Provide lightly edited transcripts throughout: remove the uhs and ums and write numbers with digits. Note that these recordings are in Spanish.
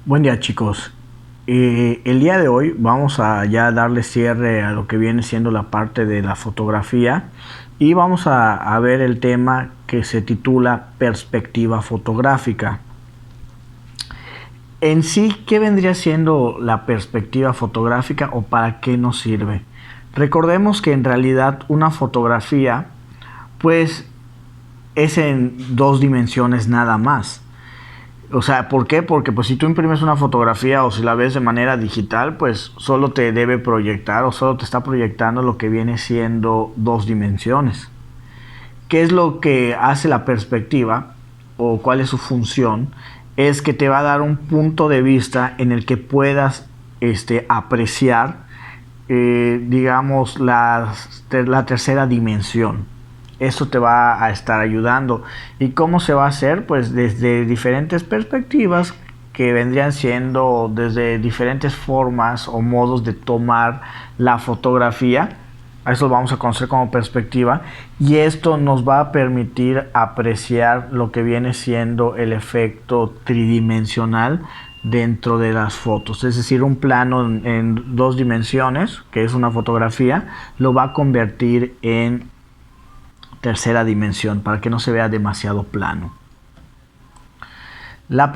Buen día, chicos. El día de hoy vamos a ya darle cierre a lo que viene siendo la parte de la fotografía y vamos a ver el tema que se titula perspectiva fotográfica. En sí, ¿qué vendría siendo la perspectiva fotográfica o para qué nos sirve? Recordemos que en realidad una fotografía pues es en dos dimensiones nada más. O sea, ¿por qué? Porque pues si tú imprimes una fotografía o si la ves de manera digital, pues solo te debe proyectar o solo te está proyectando lo que viene siendo dos dimensiones. ¿Qué es lo que hace la perspectiva o cuál es su función? Es que te va a dar un punto de vista en el que puedas apreciar, digamos, la tercera dimensión. Esto te va a estar ayudando. ¿Y cómo se va a hacer? Pues desde diferentes perspectivas que vendrían siendo desde diferentes formas o modos de tomar la fotografía. A eso lo vamos a conocer como perspectiva y esto nos va a permitir apreciar lo que viene siendo el efecto tridimensional dentro de las fotos, es decir, un plano en dos dimensiones, que es una fotografía, lo va a convertir en tercera dimensión para que no se vea demasiado plano. El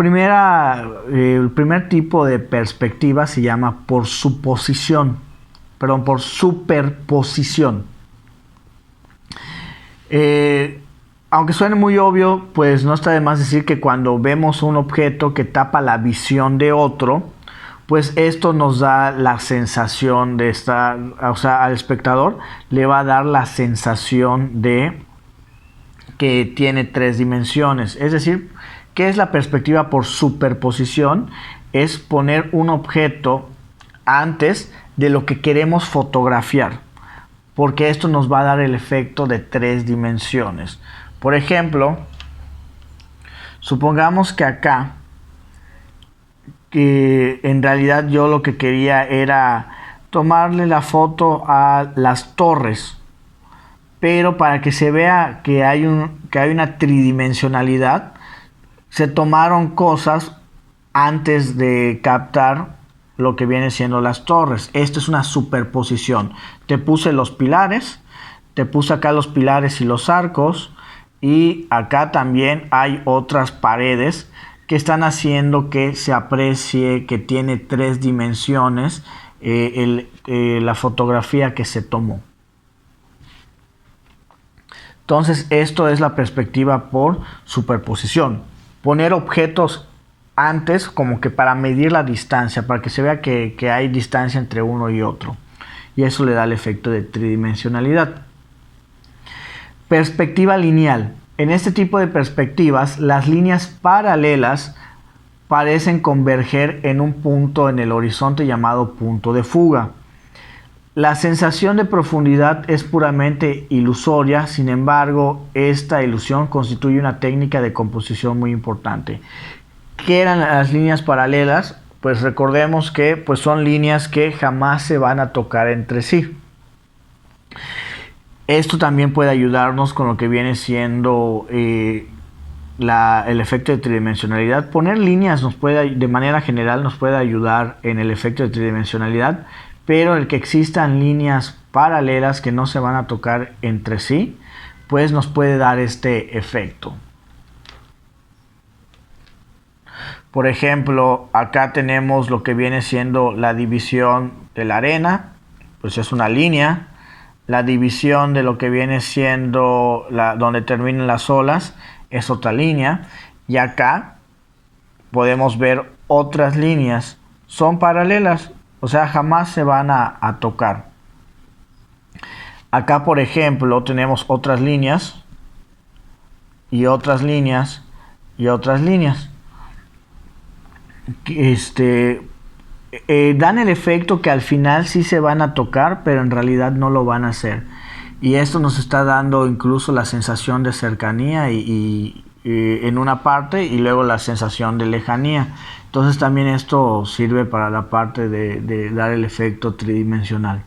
primer tipo de perspectiva se llama por superposición. Aunque suene muy obvio, pues no está de más decir que cuando vemos un objeto que tapa la visión de otro, pues esto nos da la sensación de estar, o sea, al espectador le va a dar la sensación de que tiene tres dimensiones. Es decir, ¿qué es la perspectiva por superposición? Es poner un objeto antes de lo que queremos fotografiar, porque esto nos va a dar el efecto de tres dimensiones. Por ejemplo, supongamos que acá, que en realidad yo lo que quería era tomarle la foto a las torres, pero para que se vea que hay una tridimensionalidad, se tomaron cosas antes de captar lo que viene siendo las torres. Esto es una superposición. Te puse los pilares, te puse acá los pilares y los arcos, y acá también hay otras paredes que están haciendo que se aprecie que tiene tres dimensiones la fotografía que se tomó. Entonces esto es la perspectiva por superposición. Poner objetos antes como que para medir la distancia, para que se vea que hay distancia entre uno y otro. Y eso le da el efecto de tridimensionalidad. Perspectiva lineal. En este tipo de perspectivas, las líneas paralelas parecen converger en un punto en el horizonte llamado punto de fuga. La sensación de profundidad es puramente ilusoria, sin embargo, esta ilusión constituye una técnica de composición muy importante. ¿Qué eran las líneas paralelas? Pues recordemos que pues son líneas que jamás se van a tocar entre sí. Esto también puede ayudarnos con lo que viene siendo el efecto de tridimensionalidad. Poner líneas de manera general nos puede ayudar en el efecto de tridimensionalidad, pero el que existan líneas paralelas que no se van a tocar entre sí, pues nos puede dar este efecto. Por ejemplo, acá tenemos lo que viene siendo la división de la arena, pues es una línea. La división de lo que viene siendo donde terminan las olas es otra línea. Y acá podemos ver otras líneas. Son paralelas, o sea, jamás se van a tocar. Acá, por ejemplo, tenemos otras líneas y otras líneas y otras líneas. Dan el efecto que al final sí se van a tocar, pero en realidad no lo van a hacer. Y esto nos está dando incluso la sensación de cercanía y en una parte, y luego la sensación de lejanía. Entonces también esto sirve para la parte de dar el efecto tridimensional.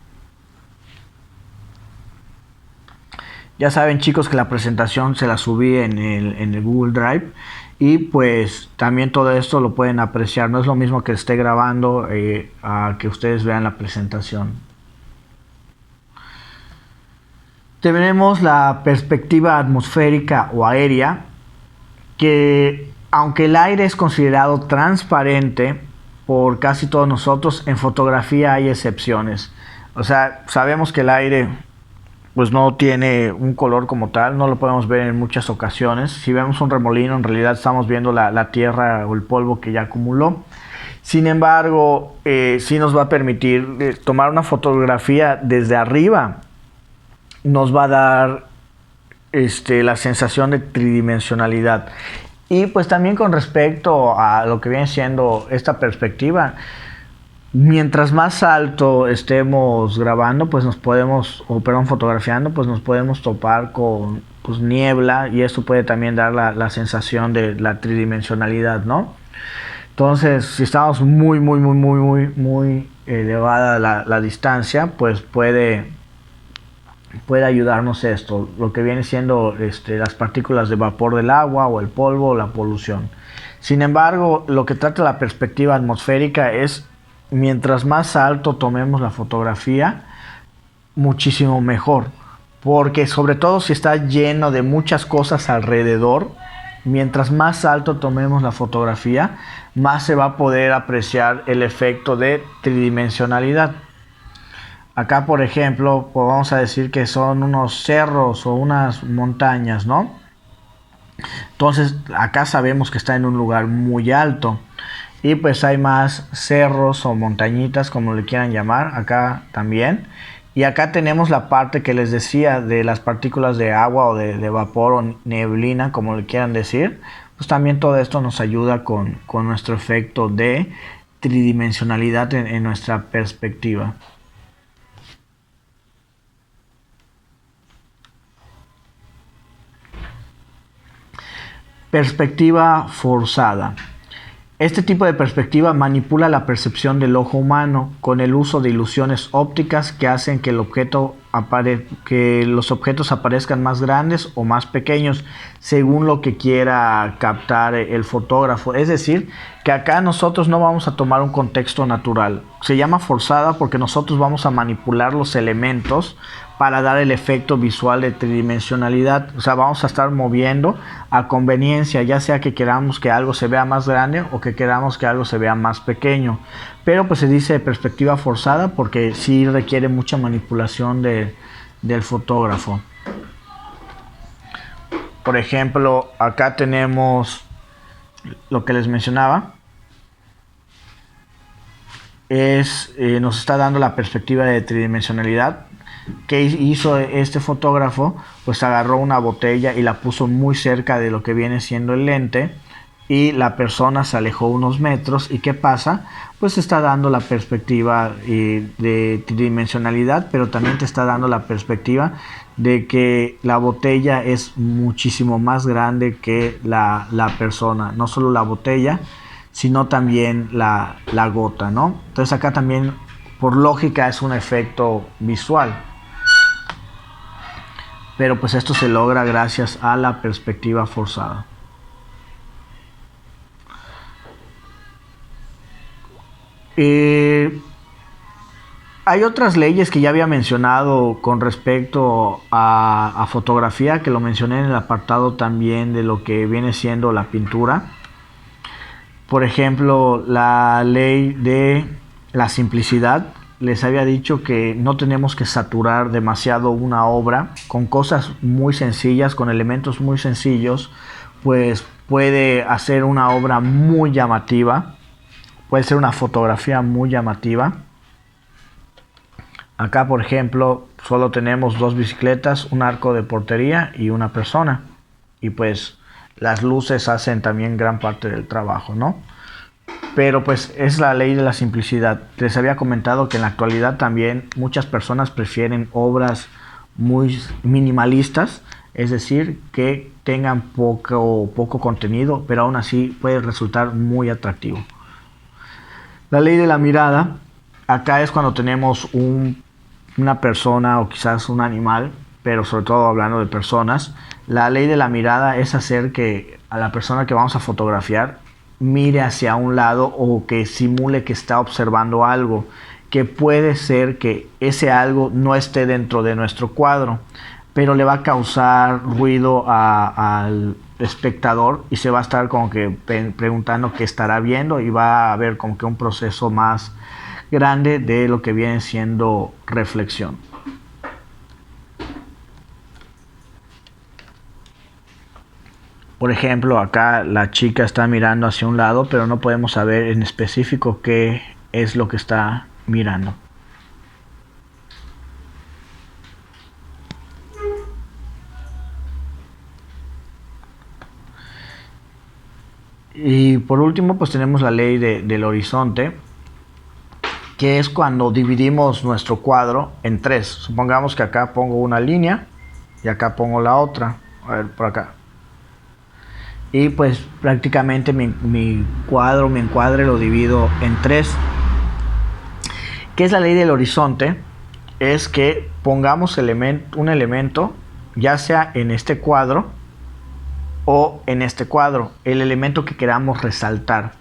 Ya saben, chicos, que la presentación se la subí en el Google Drive y pues también todo esto lo pueden apreciar. No es lo mismo que esté grabando a que ustedes vean la presentación. Tenemos la perspectiva atmosférica o aérea, que aunque el aire es considerado transparente por casi todos nosotros, en fotografía hay excepciones. O sea, sabemos que el aire pues no tiene un color como tal, no lo podemos ver en muchas ocasiones. Si vemos un remolino, en realidad estamos viendo la tierra o el polvo que ya acumuló. Sin embargo, sí nos va a permitir tomar una fotografía desde arriba. Nos va a dar la sensación de tridimensionalidad. Y pues también con respecto a lo que viene siendo esta perspectiva, mientras más alto estemos grabando, pues fotografiando, pues nos podemos topar con pues, niebla, y esto puede también dar la sensación de la tridimensionalidad, ¿no? Entonces, si estamos muy elevada la distancia, pues puede ayudarnos esto, lo que viene siendo las partículas de vapor del agua o el polvo o la polución. Sin embargo, lo que trata la perspectiva atmosférica es, mientras más alto tomemos la fotografía, muchísimo mejor, porque sobre todo si está lleno de muchas cosas alrededor, mientras más alto tomemos la fotografía, más se va a poder apreciar el efecto de tridimensionalidad. Acá, por ejemplo, pues vamos a decir que son unos cerros o unas montañas, ¿no? Entonces, acá sabemos que está en un lugar muy alto. Y pues hay más cerros o montañitas, como le quieran llamar, acá también. Y acá tenemos la parte que les decía de las partículas de agua o de vapor o neblina, como le quieran decir. Pues también todo esto nos ayuda con nuestro efecto de tridimensionalidad en nuestra perspectiva. Perspectiva forzada. Este tipo de perspectiva manipula la percepción del ojo humano con el uso de ilusiones ópticas que hacen que los objetos aparezcan más grandes o más pequeños según lo que quiera captar el fotógrafo. Es decir, que acá nosotros no vamos a tomar un contexto natural. Se llama forzada porque nosotros vamos a manipular los elementos para dar el efecto visual de tridimensionalidad. O sea, vamos a estar moviendo a conveniencia, ya sea que queramos que algo se vea más grande o que queramos que algo se vea más pequeño. Pero pues se dice perspectiva forzada porque sí requiere mucha manipulación del fotógrafo. Por ejemplo, acá tenemos lo que les mencionaba. Nos está dando la perspectiva de tridimensionalidad. ¿Qué hizo este fotógrafo? Pues agarró una botella y la puso muy cerca de lo que viene siendo el lente, y la persona se alejó unos metros. ¿Y qué pasa? Pues está dando la perspectiva de tridimensionalidad, pero también te está dando la perspectiva de que la botella es muchísimo más grande que la persona. No solo la botella, sino también la gota, ¿no? Entonces acá también, por lógica, es un efecto visual. Pero pues esto se logra gracias a la perspectiva forzada. Hay otras leyes que ya había mencionado con respecto a fotografía, que lo mencioné en el apartado también de lo que viene siendo la pintura. Por ejemplo, la ley de la simplicidad. Les había dicho que no tenemos que saturar demasiado una obra con cosas muy sencillas, con elementos muy sencillos, pues puede hacer una obra muy llamativa, puede ser una fotografía muy llamativa. Acá, por ejemplo, solo tenemos dos bicicletas, un arco de portería y una persona, y pues las luces hacen también gran parte del trabajo, ¿no? Pero pues es la ley de la simplicidad. Les había comentado que en la actualidad también muchas personas prefieren obras muy minimalistas, es decir, que tengan poco contenido, pero aún así puede resultar muy atractivo. La ley de la mirada. Acá es cuando tenemos una persona o quizás un animal, pero sobre todo hablando de personas, la ley de la mirada es hacer que a la persona que vamos a fotografiar mire hacia un lado o que simule que está observando algo, que puede ser que ese algo no esté dentro de nuestro cuadro, pero le va a causar ruido al espectador y se va a estar como que preguntando qué estará viendo, y va a haber como que un proceso más grande de lo que viene siendo reflexión. Por ejemplo, acá la chica está mirando hacia un lado, pero no podemos saber en específico qué es lo que está mirando. Y por último, pues tenemos la ley del horizonte, que es cuando dividimos nuestro cuadro en tres. Supongamos que acá pongo una línea y acá pongo la otra. A ver, por acá. Y pues prácticamente mi encuadre lo divido en tres. ¿Qué es la ley del horizonte? Es que pongamos un elemento, ya sea en este cuadro o en este cuadro, el elemento que queramos resaltar.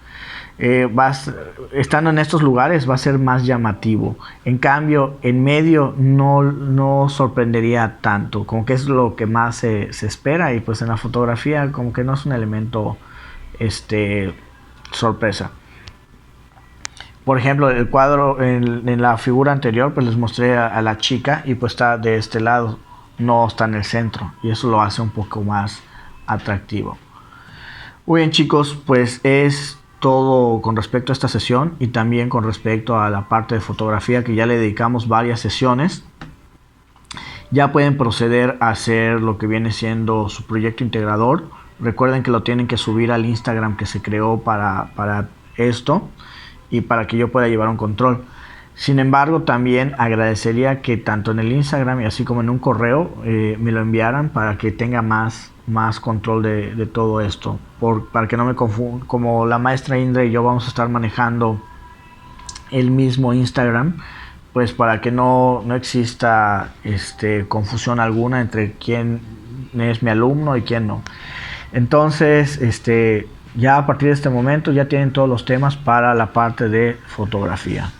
Estando en estos lugares va a ser más llamativo. En cambio, en medio no sorprendería tanto, como que es lo que más se espera, y pues en la fotografía como que no es un elemento sorpresa. Por ejemplo, el cuadro en la figura anterior, pues les mostré a la chica y pues está de este lado, no está en el centro, y eso lo hace un poco más atractivo. Muy bien, chicos, pues es todo con respecto a esta sesión y también con respecto a la parte de fotografía, que ya le dedicamos varias sesiones. Ya pueden proceder a hacer lo que viene siendo su proyecto integrador. Recuerden que lo tienen que subir al Instagram que se creó para esto y para que yo pueda llevar un control. Sin embargo, también agradecería que tanto en el Instagram y así como en un correo me lo enviaran para que tenga más control de todo esto, para que no me confunda. Como la maestra Indra y yo vamos a estar manejando el mismo Instagram, pues para que no exista confusión alguna entre quién es mi alumno y quién no. Entonces, ya a partir de este momento ya tienen todos los temas para la parte de fotografía.